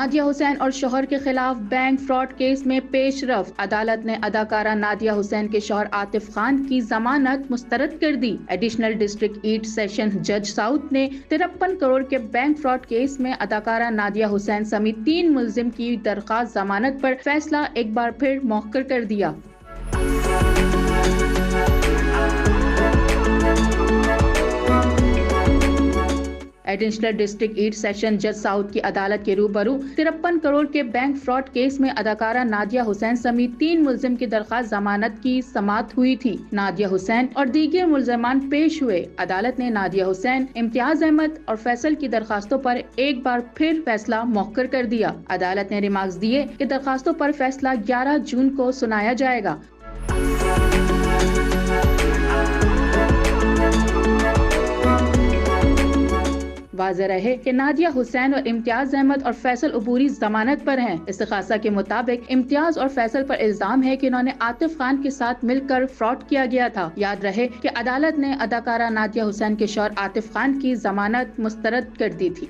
Nadia حسین اور شوہر کے خلاف بینک فراڈ کیس میں پیش رفت، عدالت نے اداکارہ نادیہ حسین کے شوہر عاطف خان کی ضمانت مسترد کر دی۔ ایڈیشنل ڈسٹرکٹ 8 سیشن جج ساؤتھ نے 53 کروڑ کے بینک فراڈ کیس میں اداکارہ نادیہ حسین سمیت 3 ملزم کی درخواست ضمانت پر فیصلہ ایک بار پھر مؤخر کر دیا۔ ایڈیشنل ڈسٹرکٹ 8 سیشن جج ساؤتھ کی عدالت کے روبرو 53 کروڑ کے بینک فراڈ کیس میں اداکارہ نادیہ حسین سمیت 3 ملزم کی درخواست ضمانت کی سماعت ہوئی تھی۔ نادیہ حسین اور دیگر ملزمان پیش ہوئے۔ عدالت نے نادیہ حسین، امتیاز احمد اور فیصل کی درخواستوں پر ایک بار پھر فیصلہ مؤخر کر دیا۔ عدالت نے ریمارکس دیے کہ درخواستوں پر فیصلہ 11 جون کو سنایا جائے گا۔ واضح رہے کہ نادیہ حسین اور امتیاز احمد اور فیصل عبوری ضمانت پر ہیں۔ استغاثہ کے مطابق امتیاز اور فیصل پر الزام ہے کہ انہوں نے عاطف خان کے ساتھ مل کر فراڈ کیا گیا تھا۔ یاد رہے کہ عدالت نے اداکارہ نادیہ حسین کے شوہر عاطف خان کی ضمانت مسترد کر دی تھی۔